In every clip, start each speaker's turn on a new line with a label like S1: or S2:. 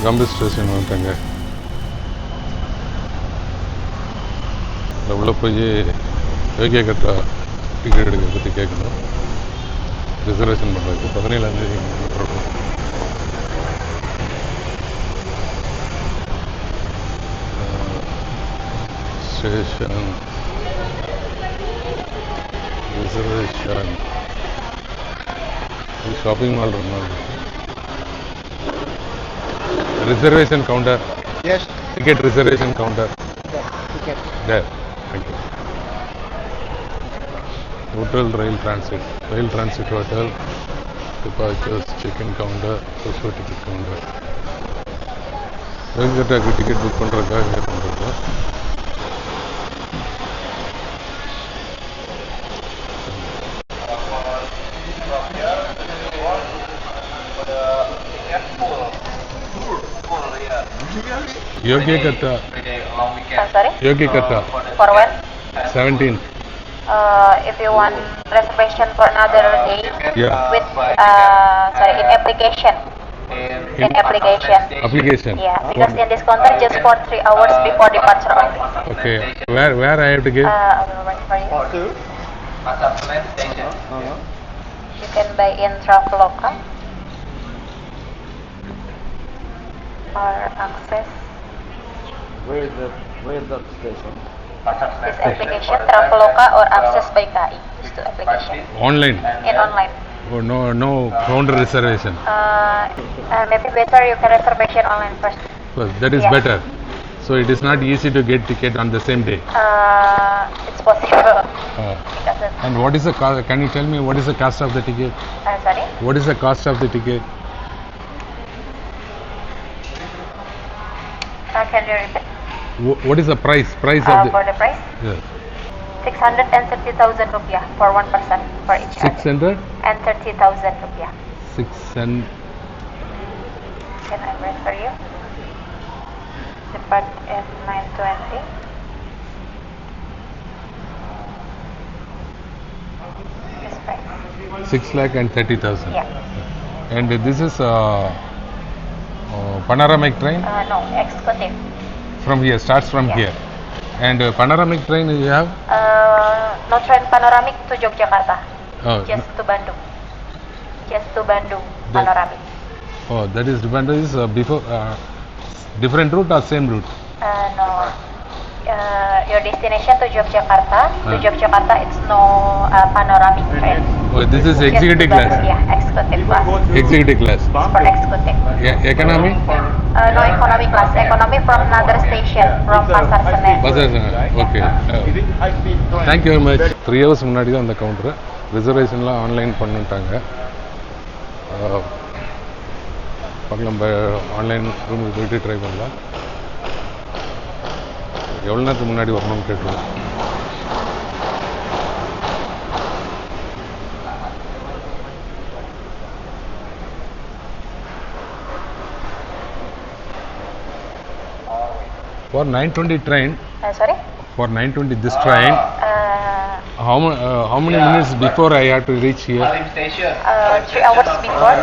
S1: கம்பி ஸ்டேஷன் வந்துட்டாங்க. உள்ளே போய் யோகியா கட்டா டிக்கெட் எடுக்க பற்றி கேட்கணும். ரிசர்வேஷன் பண்ணுறதுக்கு 17ஆந்தேதி போட்டுருக்கோம். ஸ்டேஷன் ரிசர்வேஷன் ஷாப்பிங் மால் இருந்தாலும் reservation counter.
S2: Yes.
S1: Ticket reservation counter.
S2: Ticket.
S1: There. Thank you. Hotel Rail Transit. Rail Transit Hotel. Departures check-in counter. Also ticket counter. வெங்கடாக்கு டிக்கெட் புக் பண்ணுறதுக்காக பண்ணுறோம். Yogyakarta.
S3: Sorry?
S1: Yogyakarta.
S3: For when?
S1: 17th.
S3: If you want reservation for another day,
S1: Yeah.
S3: with in application. In application.
S1: Application.
S3: Yeah, because in this counter just for 3 hours before departure only.
S1: Okay. Where I have to give?
S3: I will write for you. You can buy in Traveloka or access
S2: Where is that station?
S3: this application Traveloka or access by KAI. These two application
S1: Online.
S3: in online.
S1: Oh, no counter reservation.
S3: Maybe better you can reservation online first.
S1: Well, that is
S3: Yeah.
S1: better. So it is not easy to get ticket on the same day.
S3: It's possible because it's,
S1: And what is the cost? Can you tell me what is the cost of the ticket?
S3: sorry.
S1: What is the cost of the ticket?
S3: Can you repeat?
S1: What is the price? Price of the
S3: For the price,
S1: yes.
S3: 630,000 rupiah for one person for each other.
S1: 600?
S3: And 30,000 rupiah.
S1: 600.
S3: Can I write for you? Depart at 9:20. This price.
S1: 6,30,000.
S3: Yeah.
S1: And this is panoramic train
S3: No, executive.
S1: from here, starts from
S3: Yeah.
S1: here. And panoramic train you have?
S3: No train panoramic to Yogyakarta.
S1: Oh,
S3: Just to Bandung. Just to Bandung panoramic.
S1: oh, that is dependent is before different route or same route?
S3: No. Your destination to Yogyakarta. To Yogyakarta, it's no panoramic train.
S1: Oh, this is
S3: Just to
S1: executive class.
S3: Bandung, yeah, executive class.
S1: Executive class.
S3: For executive.
S1: Yeah, economy?
S3: No economy class. Economy from another station, from Pasar Senen.
S1: Okay. Thank you very much. 3 hours முன்னாடி தான் அந்த counter. ரிசர்வேஷன்லாம் online பண்ணிட்டாங்க. பார்க்கலாம், online ரூமுக்கு போயிட்டு try பண்ணலாம். எவ்வளோ நேரத்துக்கு முன்னாடி வரணும்னு கேட்டுருவோம். For 9:20 train,
S3: Sorry?
S1: for 9:20 this train, how many minutes before I have to reach here?
S3: 3 hours before.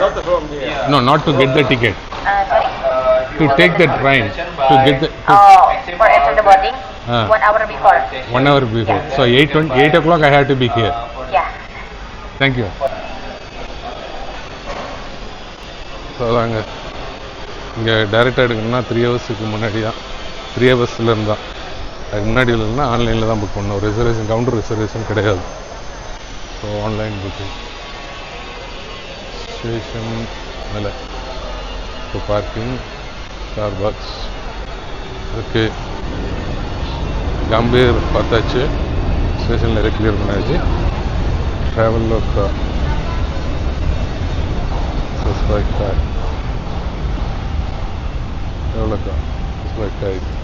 S1: No, not to get the ticket.
S3: Sorry?
S1: To take the train, to get the
S3: For enter the boarding, 1 hour before.
S1: 1 hour before.
S3: Yeah.
S1: So 8 o'clock I have to be here.
S3: Yeah.
S1: Thank you. So அதாங்க, இங்கே டைரெக்டாக எடுக்கணும்னா 3 ஹவர்ஸுக்கு முன்னாடி தான், 3 ஹவர்ஸில் இருந்தால். அதுக்கு முன்னாடி இல்லைன்னா ஆன்லைனில் தான் புக் பண்ணணும். ரிசர்வேஷன் கவுண்டர் ரிசர்வேஷன் கிடையாது. So online booking. ஸ்டேஷன் மேலே so parking, car box okay. Gambhir பார்த்தாச்சு, ஸ்டேஷனில் கிளியர் பண்ணாச்சு. ட்ராவலோக்கா Suspect எவ்வளோக்கா சஸ்பெக்ட் ஆகிடுச்சு.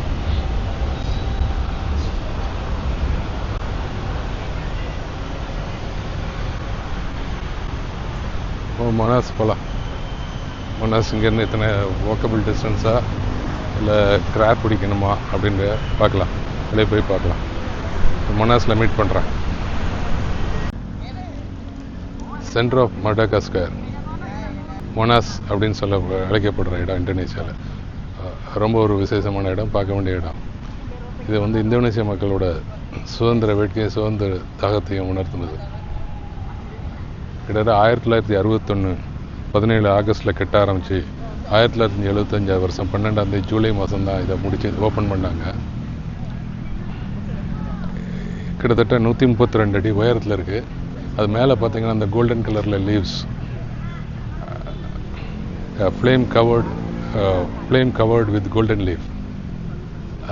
S1: மனாஸ் போகலாம். மனாஸ் இங்கேருந்து எத்தனை வாக்கபிள் டிஸ்டன்ஸாக இல்லை கிராப் பிடிக்கணுமா அப்படின்னு பார்க்கலாம். வெளியே போய் பார்க்கலாம். மனாஸில் மீட் பண்ணுறேன். சென்டர் ஆஃப் மடாகாஸ்கர் மொனாஸ் அப்படின்னு சொல்ல அழைக்கப்படுற இடம் இந்தோனேஷியாவில். ரொம்ப ஒரு விசேஷமான இடம், பார்க்க வேண்டிய இடம். இது வந்து இந்தோனேசிய மக்களோட சுதந்திர வேட்கையும் சுதந்திர தாகத்தையும் உணர்த்துனது. கிட்டத்தட்ட 1961 17 ஆகஸ்டில் கட்ட ஆரம்பித்து 1975 வருஷம் 12ஆம் தேதி ஜூலை மாதம் தான் இதை முடிச்சு ஓப்பன் பண்ணாங்க. கிட்டத்தட்ட 132 அடி உயரத்தில் இருக்குது. அது மேலே பார்த்தீங்கன்னா அந்த கோல்டன் கலரில் leaves, flame covered with golden leaf.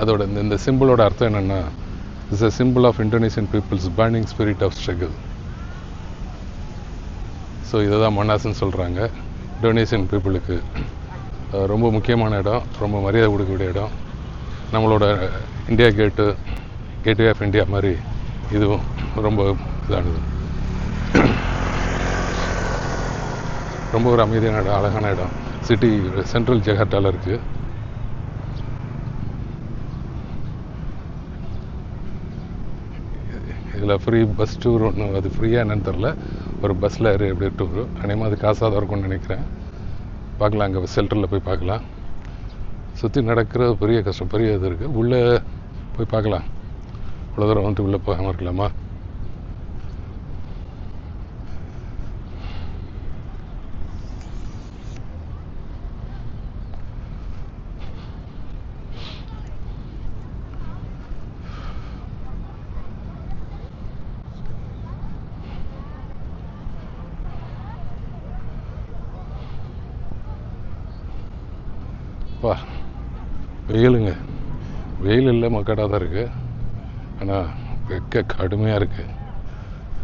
S1: அதோட இந்த சிம்பிளோட அர்த்தம் என்னென்னா, it's a symbol of Indonesian people's burning spirit of struggle. So இதை தான் மனாஸ்ன்னு சொல்கிறாங்க. இந்தோனேஷியன் பீப்புளுக்கு ரொம்ப முக்கியமான இடம், ரொம்ப மரியாதை கொடுக்கக்கூடிய இடம். நம்மளோட இந்தியா கேட்வே ஆஃப் இந்தியா மாதிரி இதுவும் ரொம்ப இதானது. ரொம்ப ஒரு அமைதியான இடம், அழகான இடம். சிட்டி சென்ட்ரல் ஜகார்ட்டாவில் இருக்குது. இதில் ஃப்ரீ பஸ் டூர் ஒன்று, அது ஃப்ரீயாக என்னன்னு தெரில, ஒரு பஸ்ஸில் ஏறி எப்படி டூரு. அநேகமாக அது காசாக தான் இருக்கும்னு நினைக்கிறேன். பார்க்கலாம், அங்கே ஷெல்டரில் போய் பார்க்கலாம். சுற்றி நடக்கிறது பெரிய கஷ்டம், பெரிய இது இருக்குது. உள்ளே போய் பார்க்கலாம். இவ்வளோ தூரம் வந்துட்டு உள்ளே போகாமல் இருக்கலாமா? வா, வெயிலுங்க, வெயில் இல்லை, மக்கடாக தான் இருக்குது. ஆனால் வெக்க கடுமையாக இருக்குது.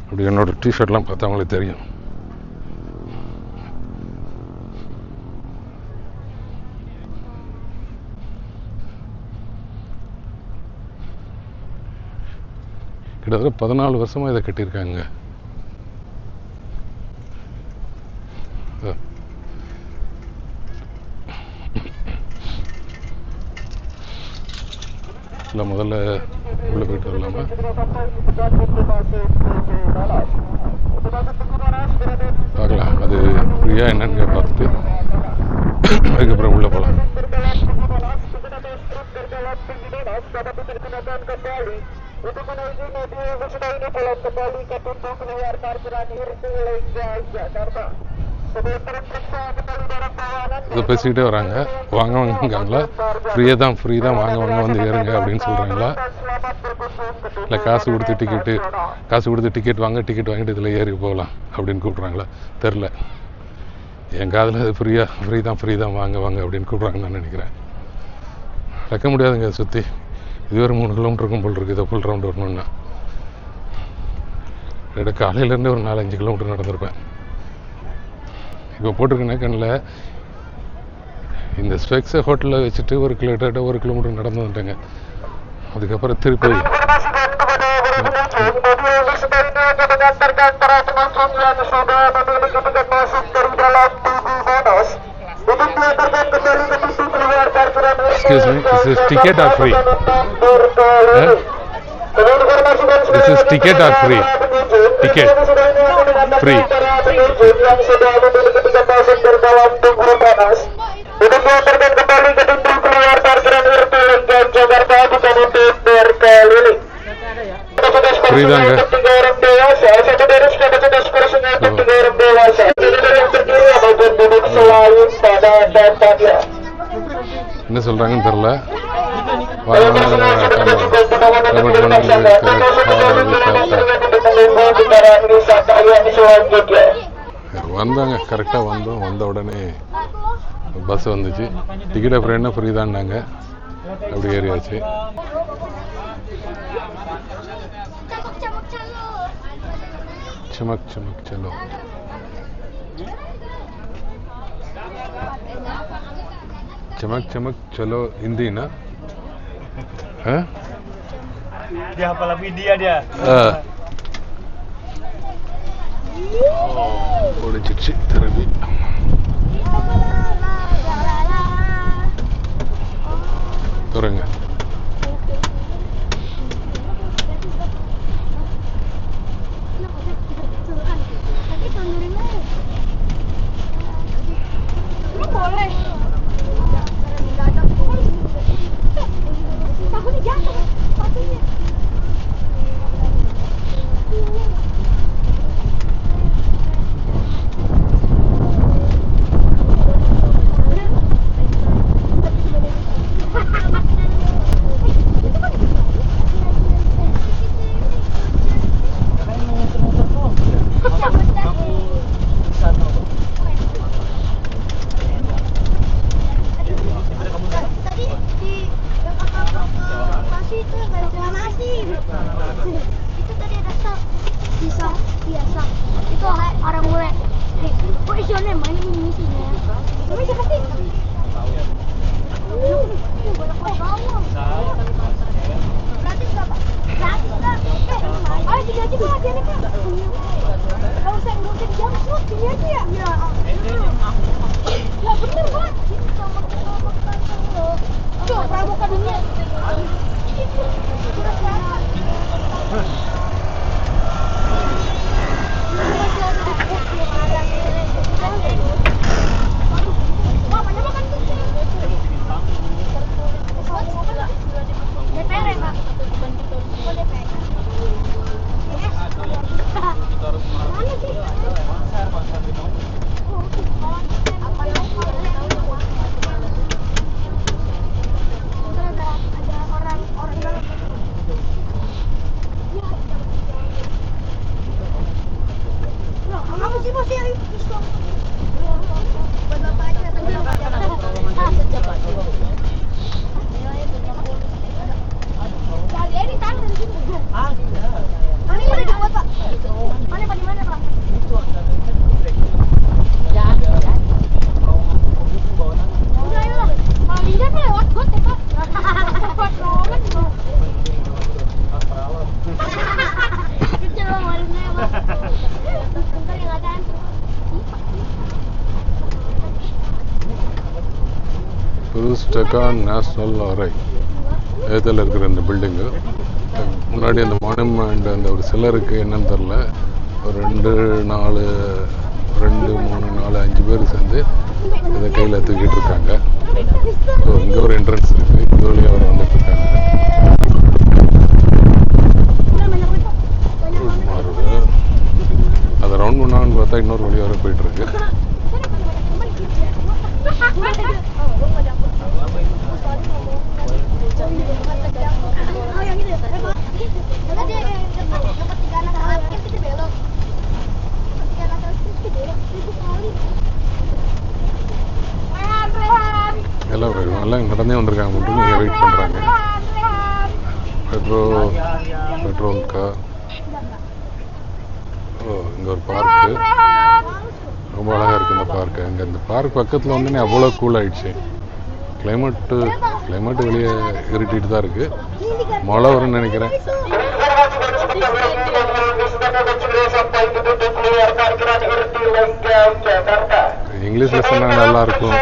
S1: அப்படி என்னோடய டிஷர்ட்லாம் பார்த்தா அவங்களுக்கு தெரியும். கிட்டத்தட்ட 14 வருஷமாக இதை கட்டியிருக்காங்க. இல்லை, முதல்ல உள்ளே போயிட்டு வரலாமா? பார்க்கலாம், அது ஃப்ரீயாக என்னன்னு பார்த்துட்டு அதுக்கப்புறம் உள்ளே போகலாம். இதை பேசிக்கிட்டே வராங்க. வாங்க வாங்கங்களா, ஃப்ரீ தான் வாங்க வாங்க வந்து ஏறுங்க அப்படின்னு சொல்கிறாங்களா, இல்லை காசு கொடுத்து டிக்கெட் வாங்க, டிக்கெட் வாங்கிட்டு இதில் ஏறி போகலாம் அப்படின்னு கூப்பிட்றாங்களா தெரில. என் காதில் அது ஃப்ரீ தான் வாங்க அப்படின்னு கூப்பிட்றாங்கன்னு நான் நினைக்கிறேன். நடக்க முடியாதுங்க சுற்றி. இது ஒரு 3 கிலோமீட்டர் இருக்கும் போல் இருக்குது. இதை ஃபுல் ரவுண்ட் வரணுன்னா காலையிலேருந்தே ஒரு 4-5 கிலோமீட்டர் நடந்திருப்பேன். இப்போ போட்டிருக்கேன்னா கண்ணில் இந்த ஸ்பெக்ஸை ஹோட்டலில் வச்சுட்டு ஒரு கிலோமீட்டர் நடந்து வந்துட்டேங்க. அதுக்கப்புறம் திருப்பி Excuse me, this is ticket or free? This is ticket or free? Ticket. Free. Free தாங்க. என்ன சொல்றாங்கன்னு தெரியல. வந்தாங்க, கரெக்டாக வந்த உடனே பஸ் வந்துச்சு. டிக்கெட் ஃப்ரீன்னா ஃப்ரீ தான்னாங்க. அப்படி ஏறியாச்சு. चमक चलो. चमक चलो हिंदी ना? Hah?
S4: Dia hafal India dia.
S1: Udah cuci terlebih. Turun nggak?
S5: Boleh. itu reklamasi. Itu tadi ada sak. Bisa, biasa. Itu orang bule. Kok isinya main ini isinya? Tapi siapa sih? Gratis nggak Pak? Gratis nggak? Ayo sini aja Pak, sini Pak. Kalau saya nggak usah dijawab, sini aja ya. Iya. Ya bener Pak. Ini sama makan loh. Tuh pramuka dunia.
S1: பெருஸ்டக்கா national அரை ஏதல் இருக்கிற இந்த building. முன்னாடி அந்த monument அந்த ஒரு சிலருக்கு என்னன்னு தெரில, ஒரு 2, 4, 5 பேர் சேர்ந்து இதை கையில் தூக்கிட்டு இருக்காங்க. ஸோ இங்கே ஒரு என்ட்ரன்ஸ் இருக்குது, இங்கே வழியாக அவர் வந்துட்டு இருக்காங்க. மாறுது, அதை ரவுண்ட் பண்ணான்னு பார்த்தா இன்னொரு வழி வர போயிட்டு இருக்கு. எல்லாம் நடந்தே வந்திருக்காங்க, மட்டும் இங்கே வெயிட் பண்ணுறாங்க. Petrol car. ஓ, இங்கே ஒரு பார்க்கு, ரொம்ப அழகாக இருக்குது இந்த பார்க்கு. அங்கே இந்த பார்க் பக்கத்தில் வந்து அவ்வளோ கூல் ஆகிடுச்சு. கிளைமேட்டு வெளியே இருட்டிட்டு தான் இருக்குது. மழை வரும்னு நினைக்கிறேன். இங்கிலீஷில் சொன்னால் நல்லாயிருக்கும்.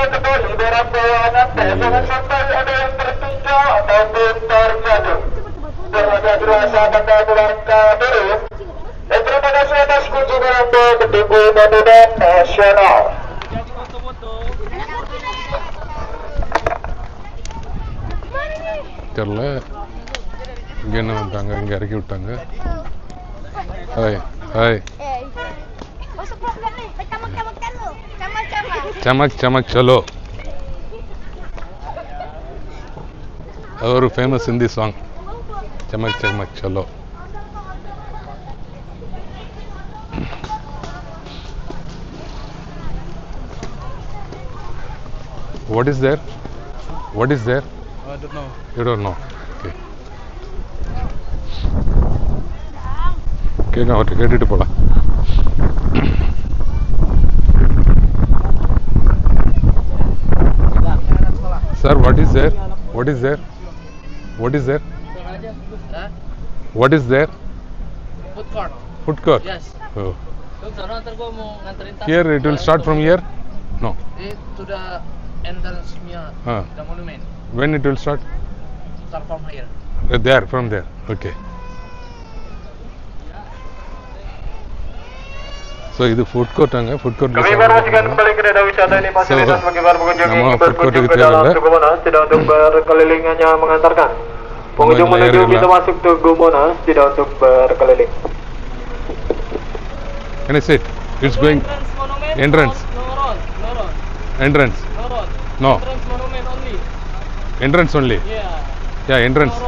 S1: தெரியல, இங்கே என்ன வந்துட்டாங்க, இங்கே இறக்கி விட்டாங்க. Hi hi. चमक चमक चलो, और फेमस हिंदी सॉन्ग चमक चमक चलो. What is there? What is there?
S4: I don't know.
S1: You don't know. Okay. கேட்க அவர்கிட்ட கேட்டுட்டு போலாம். Sir, what is there? What is there? What is there? What is there?
S2: Food court.
S1: Food court?
S2: Yes.
S1: Oh.
S2: Sana ntar gua mau nganterin tas.
S1: Here it will start from here? No.
S2: To the entrance-nya, the monument.
S1: When it will start?
S2: Start from here.
S1: There, from there. Okay. So இது food கோர்ட்டாங்க. Food கோர்ட்ல
S6: Kami informasikan kembali kereta wisata ini fasilitas bagi para pengunjung yang berkunjung ke dalam Tugu Monas, tidak untuk berkeliling, hanya mengantarkan. Pengunjung menuju pintu masuk Tugu Monas, tidak untuk berkeliling.
S1: Can I sit? It's going entrance. Entrance. No.
S2: Entrance monument only.
S1: Entrance only.
S2: Yeah.
S1: Yeah, entrance.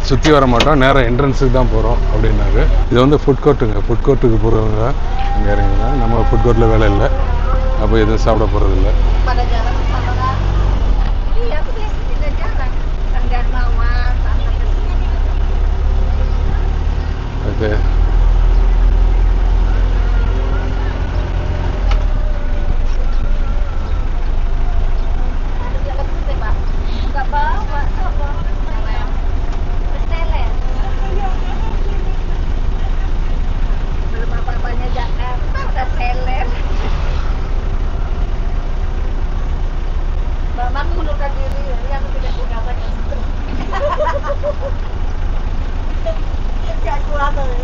S1: சுற்றி வர மாட்டோம், நேராக என்ட்ரன்ஸுக்கு தான் போகிறோம் அப்படின்னாரு. இது வந்து food கோர்ட்டுங்க. Food கோர்ட்டுக்கு போகிறவங்க இங்கே இறங்குங்க. நம்ம ஃபுட் கோர்ட்டில் வேலை இல்லை. அப்போ எதுவும் சாப்பிட போகிறதில்ல.
S5: Pada jalan sama kan? Iya, aku biasanya tidak jalan. Tenggar Mawar, Tanah
S1: okay.
S5: Enggak bawa, Berseler. Belum apa-apanya Jakarta, udah seler. Bapak mengundurkan diri, yang tidak punya banyak. Gak kuat tuh.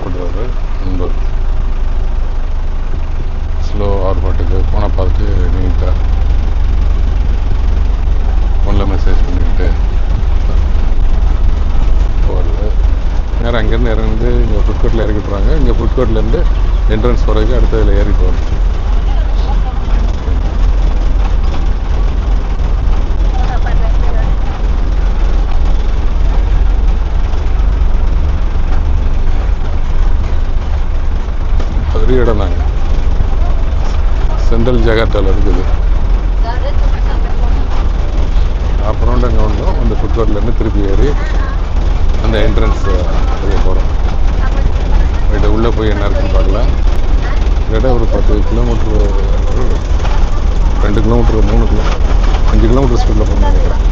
S1: போடுவார் நண்பர். Slow ஆர்பாட்டுக்கு ஃபோனை பார்த்து நீட்டாக ஃபோனில் message பண்ணிக்கிட்டு போகிறது. நேரம் அங்கேருந்து இறங்கி இங்கே ஃபுட் கோர்ட்டில் இறக்கி விட்றாங்க. இங்கே ஃபுட் கோர்ட்லேருந்து என்ட்ரன்ஸ் வரைக்கும் அடுத்ததில் ஏறி போகிறோம். பெரிய இடம் தாங்க. சென்ட்ரல் ஜகார்த்தாவில் இருக்குது. அப்புறம் அங்கே வந்தோம். அந்த ஃபுட் கோர்ட்லேருந்து திருப்பி ஏறி அந்த என்ட்ரன்ஸ் வெளியே போகிறோம். வீட்டு உள்ளே போய் என்ன இருக்குன்னு பார்க்கலாம். இடம் ஒரு 10 கிலோமீட்ரு, 2 கிலோமீட்ரு, 3 கிலோ 5 கிலோமீட்டர் ஸ்பீடில் போகணும்னு நினைக்கிறேன்.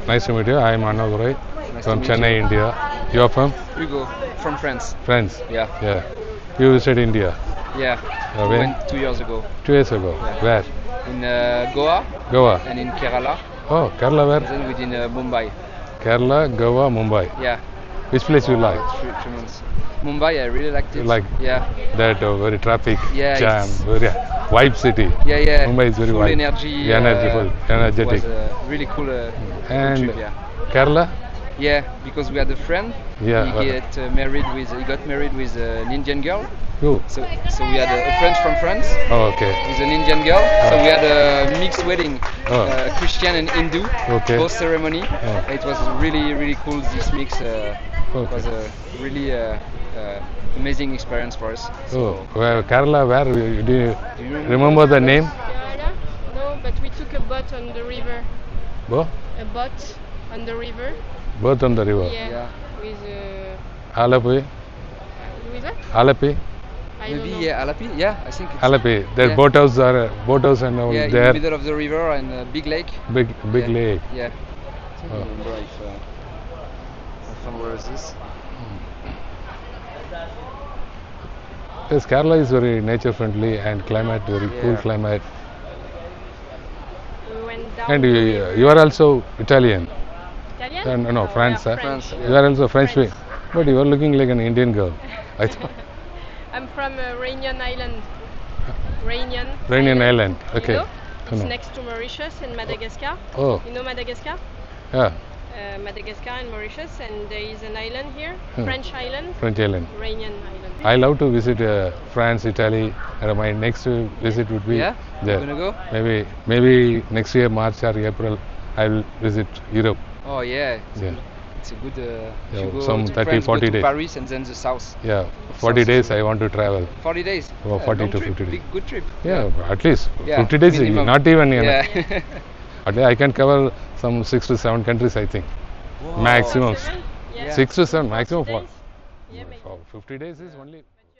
S1: Nice to meet you. I am Annadurai from Chennai, India. You are from?
S7: Hugo, from France.
S1: France.
S7: Yeah.
S1: Yeah. You visited India
S7: Yeah.
S1: when?
S7: Went 2 years ago
S1: 2 years ago.
S7: Yeah.
S1: Where?
S7: in Goa
S1: Goa.
S7: and in Kerala.
S1: Oh, Kerala where?
S7: Then within Mumbai.
S1: Kerala, Goa, Mumbai.
S7: Yeah.
S1: Which place you like?
S7: 3 months. Mumbai, I really liked it.
S1: You like?
S7: Yeah.
S1: That very traffic
S7: Yeah,
S1: jam,
S7: it's-
S1: very vibe city.
S7: Yeah, yeah.
S1: Mumbai is very
S7: Full
S1: vibe.
S7: energy.
S1: Energyful, energetic.
S7: It was really cool.
S1: And
S7: trip, yeah.
S1: Kerala?
S7: Yeah, because we had a friend.
S1: Yeah.
S7: He got married with an Indian girl.
S1: You?
S7: So we had a friend from France
S1: Oh, okay.
S7: with an Indian girl. So we had a mixed wedding,
S1: Oh.
S7: Christian and Hindu,
S1: Okay.
S7: both ceremony.
S1: Oh.
S7: It was really, really cool. This mix
S1: Okay.
S7: was a really amazing experience for us.
S1: Oh, well, Kerala, where? Do you
S7: Do you
S1: remember the name?
S8: No, but we took a boat on the river.
S1: Oh,
S8: A boat on the river.
S1: both on the river.
S8: Yeah.
S7: Yeah.
S8: With
S1: Alapi?
S8: with what?
S1: Alapi?
S8: I
S7: Maybe
S8: don't know.
S7: Alapi. Yeah, I think. It's,
S1: Alapi. Their
S7: Yeah.
S1: boat house and all
S7: Yeah, in
S1: there.
S7: the middle of the river and a big lake.
S1: Big
S7: Yeah.
S1: lake.
S7: Yeah. I don't
S1: Oh.
S7: remember if I found where is this.
S1: Yes, Kerala is very nature friendly and climate very cool
S7: Yeah.
S1: climate.
S8: We went down.
S1: And
S8: the
S1: you,
S8: river.
S1: you are also Italian.
S8: Italian?
S1: No, France.
S8: Yeah,
S1: Huh?
S8: French.
S7: France.
S1: You are also French. But you are looking like an Indian girl. I thought.
S8: I'm from Réunion Island. Réunion.
S1: Réunion Island. Okay.
S8: You know? It's
S1: No.
S8: next to Mauritius and Madagascar.
S1: Oh,
S8: You know Madagascar?
S1: yeah,
S8: Madagascar and Mauritius, and there is an island here,
S1: Hmm.
S8: French island,
S1: French island.
S8: Réunion Island.
S1: I love to visit France, Italy. And my next visit would be
S7: Yeah?
S1: there.
S7: You gonna go?
S1: Maybe next year, March or April, I will visit Europe.
S7: Oh yeah.
S1: Yeah.
S7: It's a good.
S1: Yeah,
S7: if you go
S1: some
S7: to
S1: 30,
S7: France,
S1: 40
S7: go to
S1: days.
S7: Paris and then the south.
S1: Yeah, 40
S7: Sounds
S1: days
S7: good.
S1: I want to travel.
S7: 40 days.
S1: Oh, 40
S7: long
S1: to
S7: trip,
S1: 50 days.
S7: Good trip.
S1: Yeah, at least
S7: Yeah,
S1: 50 days,
S7: minimum.
S1: not even.
S7: Yeah.
S1: At least I can cover some 6 to 7 countries, I think.
S7: Wow.
S1: Maximum.
S8: Yeah.
S1: 6 to 7, maximum.
S8: Days? Yeah, maybe.
S1: For 50 days is only